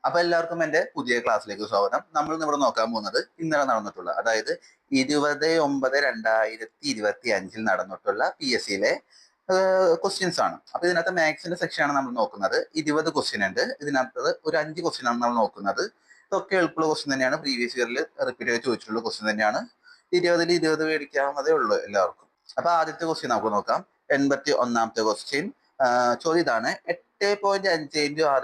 അപ്പൊ എല്ലാവർക്കും എന്റെ പുതിയ ക്ലാസ്സിലേക്ക് സ്വാഗതം. നമ്മൾ ഇവിടെ നോക്കാൻ പോകുന്നത് ഇന്നലെ നടന്നിട്ടുള്ള, അതായത് 20/9/2025 നടന്നിട്ടുള്ള PSCയിലെ ക്വസ്റ്റ്യൻസ് ആണ്. അപ്പൊ ഇതിനകത്ത് മാത്സിന്റെ സെക്ഷൻ ആണ് നമ്മൾ നോക്കുന്നത്. 20 ക്വസ്റ്റ്യൻ ഉണ്ട്. ഇതിനകത്ത് ഒരു 5 ക്വസ്റ്റ്യൻ ആണ് നമ്മൾ നോക്കുന്നത്. ഇതൊക്കെ എളുപ്പമുള്ള ക്വസ്റ്റ്യൻ തന്നെയാണ്. പ്രീവിയസ് ഇയറിൽ റിപ്പീറ്റ് ചെയ്ത് ചോദിച്ചിട്ടുള്ള ക്വസ്റ്റ്യൻ തന്നെയാണ്. 20 മേടിക്കാവുന്നതേ ഉള്ളൂ എല്ലാവർക്കും. അപ്പൊ ആദ്യത്തെ ക്വസ്റ്റ്യൻ നമുക്ക് നോക്കാം. 81ാമത്തെ ക്വസ്റ്റ്യൻ. ചോദ്യം ഇതാണ്: 8.5 ×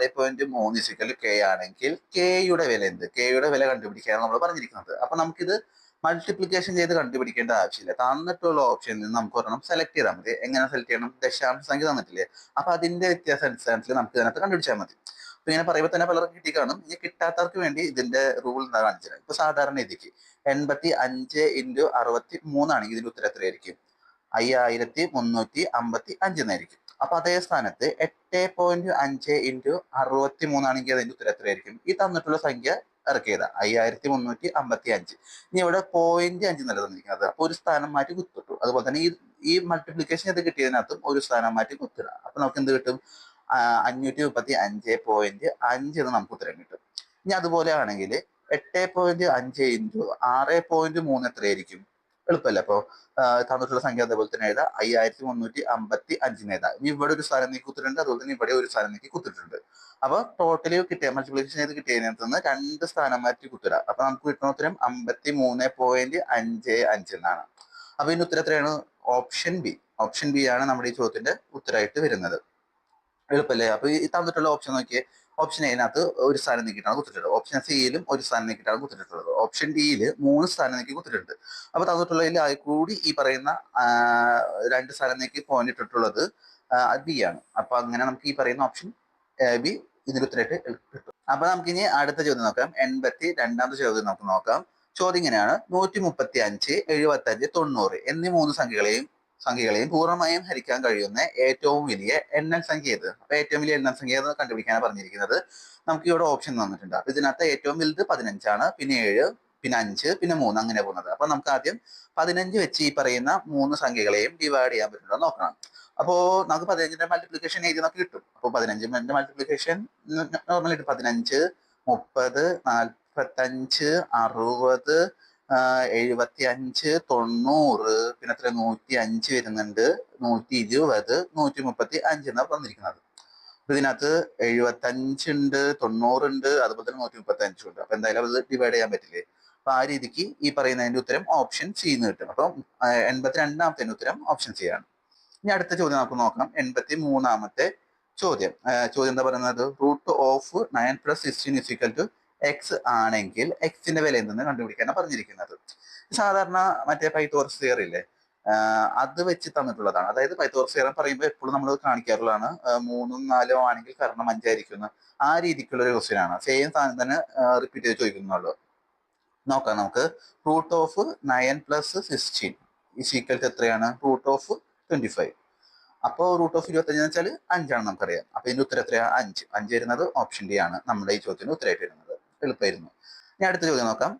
6.3 K ആണെങ്കിൽ കെയുടെ വില എന്ത്? കെയുടെ വില കണ്ടുപിടിക്കാനാണ് നമ്മൾ പറഞ്ഞിരിക്കുന്നത്. അപ്പൊ നമുക്കിത് മൾട്ടിപ്ലിക്കേഷൻ ചെയ്ത് കണ്ടുപിടിക്കേണ്ട ആവശ്യമില്ല. തന്നിട്ടുള്ള ഓപ്ഷനിൽ നിന്ന് നമുക്ക് ഒരെണ്ണം സെലക്ട് ചെയ്താൽ മതി. എങ്ങനെ സെലക്ട് ചെയ്യണം? ദശാംശ സംഖ്യ തന്നിട്ടില്ലേ, അപ്പൊ അതിന്റെ വ്യത്യാസം അടിസ്ഥാനത്തിൽ നമുക്ക് ഇതിനകത്ത് കണ്ടുപിടിച്ചാൽ മതി. അപ്പൊ ഇങ്ങനെ പറയുമ്പോൾ തന്നെ പലർക്കും കിട്ടി കാണും. ഇനി കിട്ടാത്തവർക്ക് വേണ്ടി ഇതിന്റെ റൂൾ എന്താ കാണിച്ചത്? ഇപ്പൊ സാധാരണ ഇതിക്ക് 85 × 63 ആണെങ്കിൽ ഇതിന്റെ ഉത്തരം എത്രയായിരിക്കും? 5355 എന്നായിരിക്കും. അപ്പൊ അതേ സ്ഥാനത്ത് 8.5 × 63 ആണെങ്കിൽ അതിന്റെ ഉത്തരം എത്രയായിരിക്കും? ഈ തന്നിട്ടുള്ള സംഖ്യ ഇറക്കിയത് 5355. ഇനി ഇവിടെ 0.5 എന്നല്ല തന്നിരിക്കുന്നത്. അപ്പൊ ഒരു സ്ഥാനം മാറ്റി കുത്തിട്ടു. അതുപോലെ തന്നെ ഈ മൾട്ടിപ്ലിക്കേഷൻ ചെയ്ത് കിട്ടിയതിനകത്തും ഒരു സ്ഥാനം മാറ്റി കുത്തിടുക. അപ്പൊ നമുക്ക് എന്ത് കിട്ടും? 535.5 എന്ന് നമുക്ക് ഉത്തരം കിട്ടും. ഇനി അതുപോലെ ആണെങ്കിൽ 8.5 × 6.3 എത്രയായിരിക്കും? എളുപ്പമല്ല. അപ്പൊ തന്നിട്ടുള്ള സംഖ്യ അതേപോലെ തന്നെ എഴുതാം. 5355 എഴുതാം. ഇനി ഇവിടെ ഒരു സ്ഥാനം നീക്കി കുത്തിട്ടുണ്ട്, അതുപോലെ തന്നെ ഇവിടെ ഒരു സ്ഥാനം നീക്കി കുത്തിട്ടുണ്ട്. അപ്പൊ ടോട്ടലി കിട്ടിയ മൾട്ടിപ്ലിക്കേഷൻ ചെയ്ത് കിട്ടിയതിനകത്ത് നിന്ന് 2 സ്ഥാനം മാറ്റി കുത്തിടാം. അപ്പൊ നമുക്ക് കിട്ടുന്ന ഉത്തരം 53.55 എന്നാണ്. അപ്പൊ ഇതിന്റെ ഉത്തരം എത്രയാണ്? Option B. ഓപ്ഷൻ ബി ആണ് നമ്മുടെ ഈ ചോദ്യത്തിന്റെ ഉത്തരമായിട്ട് വരുന്നത്. എളുപ്പമല്ലേ? അപ്പൊ ഈ തന്നിട്ടുള്ള ഓപ്ഷൻ നോക്കിയേ. ഓപ്ഷൻ എയിനകത്ത് ഒരു സ്ഥാനം നീക്കിയിട്ടാണ് കുത്തിട്ടുള്ളത്. ഓപ്ഷൻ സിയിലും ഒരു സ്ഥാനം നീക്കിയിട്ടാണ് കുത്തിട്ടുള്ളത്. ഓപ്ഷൻ ഡിയിൽ 3 സ്ഥാനം നീക്കി കുത്തിട്ടുണ്ട്. അപ്പൊ തന്നിട്ടുള്ളതിൽ കൂടി ഈ പറയുന്ന 2 സ്ഥാനം നീക്കി പോയിന്റ് ഇട്ടിട്ടുള്ളത് ബി ആണ്. അപ്പൊ അങ്ങനെ നമുക്ക് ഈ പറയുന്ന ഓപ്ഷൻ ബി ഇതിന്റെ ഉത്തരമായിട്ട് കിട്ടും. അപ്പൊ നമുക്കിനി അടുത്ത ചോദ്യം നോക്കാം. 82ാമത്തെ ചോദ്യം നമുക്ക് നോക്കാം. ചോദ്യം ഇങ്ങനെയാണ്: 135, 75, 90 എന്നീ 3 സംഖ്യകളെയും പൂർണ്ണമായും ഹരിക്കാൻ കഴിയുന്ന ഏറ്റവും വലിയ എണ്ണൽ സംഖ്യ ഏത്? അപ്പൊ ഏറ്റവും വലിയ എണ്ണൽ സംഖ്യ എന്ന് കണ്ടുപിടിക്കാനാണ് പറഞ്ഞിരിക്കുന്നത്. നമുക്ക് ഇവിടെ ഓപ്ഷൻ തന്നിട്ടുണ്ട്. അപ്പൊ ഇതിനകത്ത് ഏറ്റവും വലുത് 15 ആണ്, പിന്നെ 7, പിന്നെ 5, പിന്നെ 3 അങ്ങനെ പോകുന്നത്. അപ്പൊ നമുക്ക് ആദ്യം 15 വെച്ച് ഈ പറയുന്ന 3 സംഖ്യകളെയും ഡിവൈഡ് ചെയ്യാൻ പറ്റുമോ നോക്കണം. അപ്പോ നമുക്ക് 15ന്റെ മൾട്ടിപ്ലിക്കേഷൻ എഴുതി നമുക്ക് കിട്ടും. അപ്പൊ 15ന്റെ മൾട്ടിപ്ലിക്കേഷൻ നോർമലായിട്ട് 15, 30, 45, 60, 75, 90, പിന്നെ എത്ര 105 വരുന്നുണ്ട്, 120, 135 എന്നാണ് പറഞ്ഞിരിക്കുന്നത്. അപ്പൊ ഇതിനകത്ത് 75 ഉണ്ട്, 90 ഉണ്ട്, അതുപോലെ തന്നെ 135 ഉണ്ട്. അപ്പൊ എന്തായാലും അത് ഡിവൈഡ് ചെയ്യാൻ പറ്റില്ലേ? അപ്പൊ ആ രീതിക്ക് ഈ പറയുന്നതിന്റെ ഉത്തരം ഓപ്ഷൻ സി എന്ന് കിട്ടും. അപ്പൊ 82ാമത്തെ ഉത്തരം ഓപ്ഷൻ സി ആണ്. ഇനി അടുത്ത ചോദ്യം നമുക്ക് നോക്കാം. 83ാമത്തെ ചോദ്യം. ചോദ്യം എന്താ പറയുന്നത്? √9 + 16 X ആണെങ്കിൽ എക്സിന്റെ വില എന്തെന്ന് കണ്ടുപിടിക്കാനാണ് പറഞ്ഞിരിക്കുന്നത്. സാധാരണ മറ്റേ പൈതോറസ് തിയറി ഇല്ലേ, അത് വെച്ച് തന്നിട്ടുള്ളതാണ്. അതായത് പൈതോറസ് തിയറി പറയുമ്പോൾ എപ്പോഴും നമ്മൾ കാണിക്കാറുള്ളതാണ് 3ഉം 4ഉം ആണെങ്കിൽ കാരണം 5 ആയിരിക്കും. ആ രീതിക്കുള്ള ഒരു ക്വസ്റ്റ്യൻ ആണ്. സെയിം സാധനം തന്നെ റിപ്പീറ്റ് ചെയ്ത് ചോദിക്കുന്നുള്ളൂ. നോക്കാം നമുക്ക്. √9 + 16 എത്രയാണ്? √25. അപ്പോ √25 എന്ന് വെച്ചാൽ 5 ആണ് നമുക്കറിയാം. അപ്പൊ ഇതിന്റെ ഉത്തരം എത്രയാ? 5. 5 വരുന്നത് ഓപ്ഷൻ ഡി ആണ് നമ്മുടെ ഈ ചോദ്യത്തിന് ഉത്തരമായിട്ട് വരുന്നത്. എളുപ്പമായിരുന്നു. ഇനി അടുത്ത ചോദ്യം നോക്കാം.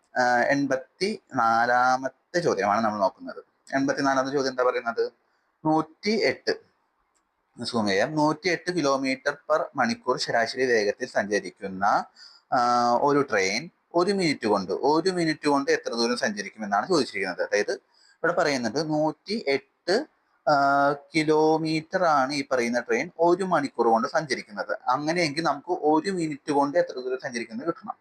84ാമത്തെ ചോദ്യമാണ് നമ്മൾ നോക്കുന്നത്. 84ാമത്തെ ചോദ്യം എന്താ പറയുന്നത്? 108 സൂം ചെയ്യാം. 108 km/മണിക്കൂർ ശരാശരി വേഗത്തിൽ സഞ്ചരിക്കുന്ന ഒരു ട്രെയിൻ 1 മിനിറ്റ് കൊണ്ട് എത്ര ദൂരം സഞ്ചരിക്കുമെന്നാണ് ചോദിച്ചിരിക്കുന്നത്. അതായത് ഇവിടെ പറയുന്നത് 108 കിലോമീറ്റർ ആണ് ഈ പറയുന്ന ട്രെയിൻ 1 മണിക്കൂർ കൊണ്ട് സഞ്ചരിക്കുന്നത്. അങ്ങനെയെങ്കിൽ നമുക്ക് 1 മിനിറ്റ് കൊണ്ട് എത്ര ദൂരം സഞ്ചരിക്കുന്നത് കിട്ടണം.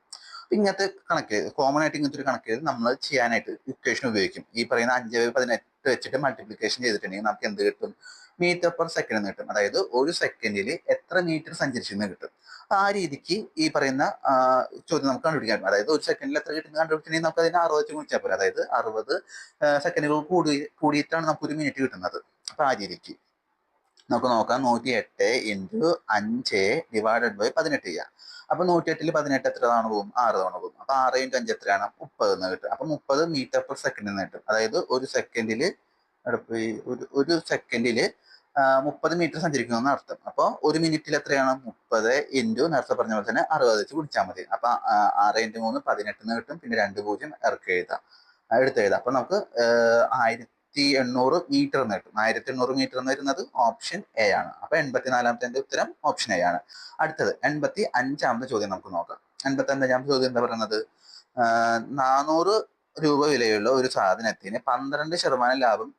ഇങ്ങനത്തെ കണക്ക് കോമൺ ആയിട്ട് ഇങ്ങനത്തെ ഒരു കണക്ക് നമ്മൾ ചെയ്യാനായിട്ട് ഇക്വേഷൻ ഉപയോഗിക്കും. ഈ പറയുന്ന 5/18 വെച്ചിട്ട് മൾട്ടിപ്ലിക്കേഷൻ ചെയ്തിട്ടുണ്ടെങ്കിൽ നമുക്ക് എന്ത് കിട്ടും? m/s എന്ന് കിട്ടും. അതായത് ഒരു സെക്കൻഡിൽ എത്ര മീറ്റർ സഞ്ചരിച്ചെന്ന് കിട്ടും. ആ രീതിക്ക് ഈ പറയുന്ന ചോദ്യം നമുക്ക് കണ്ടുപിടിക്കാൻ പറ്റും. അതായത് ഒരു സെക്കൻഡിൽ എത്ര കിട്ടുന്ന കണ്ടുപിടിച്ചിട്ടുണ്ടെങ്കിൽ നമുക്ക് അതിനെ 60 വെച്ച് ഗുണിച്ചാൽ പോലും. അതായത് 60 സെക്കൻഡുകൾ കൂടിയിട്ടാണ് നമുക്ക് 1 മിനിറ്റ് കിട്ടുന്നത്. അപ്പൊ ആ രീതിക്ക് നമുക്ക് നോക്കാം. 108 × 5 / 18 ചെയ്യാം. അപ്പൊ 108ൽ 18 എത്ര തവണ പോകും? 6 തവണ പോകും. അപ്പൊ 6 × 5 എത്രയാണ്? 30 എന്ന് കിട്ടും. അപ്പൊ 30 m/s എന്ന് കിട്ടും. അതായത് ഒരു സെക്കൻഡില് 30 മീറ്റർ സഞ്ചരിക്കുന്ന അർത്ഥം. അപ്പൊ 1 മിനിറ്റിൽ എത്രയാണ്? 30 × നേരത്തെ പറഞ്ഞ പോലെ തന്നെ 60 വെച്ച് കുടിച്ചാൽ മതി. അപ്പൊ 6 × 3 18 എന്ന് കിട്ടും. പിന്നെ 2 0 ഇറക്കി എഴുതാം, എടുത്തെഴുതാം. അപ്പൊ നമുക്ക് 1800 മീറ്റർ എന്ന് കിട്ടും. 1800 മീറ്റർ എന്ന് വരുന്നത് ഓപ്ഷൻ എ ആണ്. അപ്പൊ 84ാമത്തെ ഉത്തരം ഓപ്ഷൻ എ ആണ്. അടുത്തത് 85ാമത്തെ ചോദ്യം നമുക്ക് നോക്കാം. 55 ചോദ്യം എന്താ പറയുന്നത്? 400 രൂപ വിലയുള്ള ഒരു സാധനത്തിന് 12% ലാഭം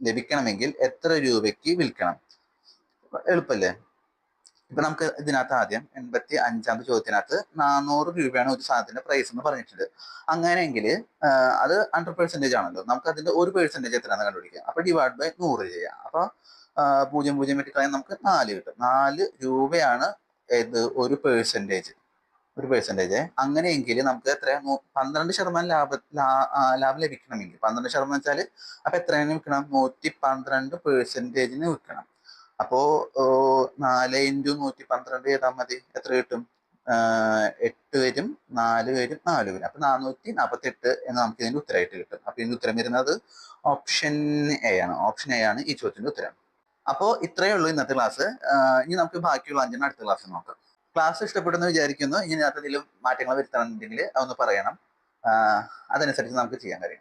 ലഭിക്കണമെങ്കിൽ എത്ര രൂപയ്ക്ക് വിൽക്കണം? എളുപ്പല്ലേ? ഇപ്പൊ നമുക്ക് ഇതിനകത്ത് ആദ്യം 85 ചോദ്യത്തിനകത്ത് 400 രൂപയാണ് ഒരു സാധനത്തിന്റെ പ്രൈസ് എന്ന് പറഞ്ഞിട്ടുണ്ട്. അങ്ങനെയെങ്കിൽ അത് 100% ആണല്ലോ. നമുക്ക് അതിന്റെ 1% എത്രയാണെന്ന് കണ്ടുപിടിക്കാം. അപ്പൊ ഡിവൈഡ് ബൈ 100 ചെയ്യാം. അപ്പൊ 0 വെട്ടിക്കളയാൻ നമുക്ക് 4 കിട്ടും. 4 രൂപയാണ് ഏത് ഒരു പെർസെന്റേജ്. അങ്ങനെയെങ്കിൽ നമുക്ക് എത്രയാ 12% ലാഭം ലഭിക്കണമെങ്കിൽ 12% വെച്ചാൽ അപ്പൊ എത്രയാണ് വിൽക്കണം? 112% വിൽക്കണം. അപ്പോ 4 ഇൻറ്റു 112 ചെയ്താൽ മതി. എത്ര കിട്ടും? 8 വരും, 4 വരും, 4 വരും. അപ്പൊ 448 എന്ന് നമുക്ക് ഇതിന്റെ ഉത്തരമായിട്ട് കിട്ടും. അപ്പൊ ഇതിന്റെ ഉത്തരം വരുന്നത് ഓപ്ഷൻ എ ആണ്. ഓപ്ഷൻ എ ആണ് ഈ ചോദ്യത്തിന്റെ ഉത്തരം. അപ്പോൾ ഇത്രയേ ഉള്ളൂ ഇന്നത്തെ ക്ലാസ്. ഇനി നമുക്ക് ബാക്കിയുള്ള 5 അടുത്ത ക്ലാസ്സിൽ നോക്കാം. ക്ലാസ് ഇഷ്ടപ്പെടുന്നു വിചാരിക്കുന്നു. ഇനി അതിൽ മാറ്റങ്ങൾ വരുത്താനുണ്ടെങ്കിൽ അതൊന്ന് പറയണം. അതനുസരിച്ച് നമുക്ക് ചെയ്യാൻ കഴിയും.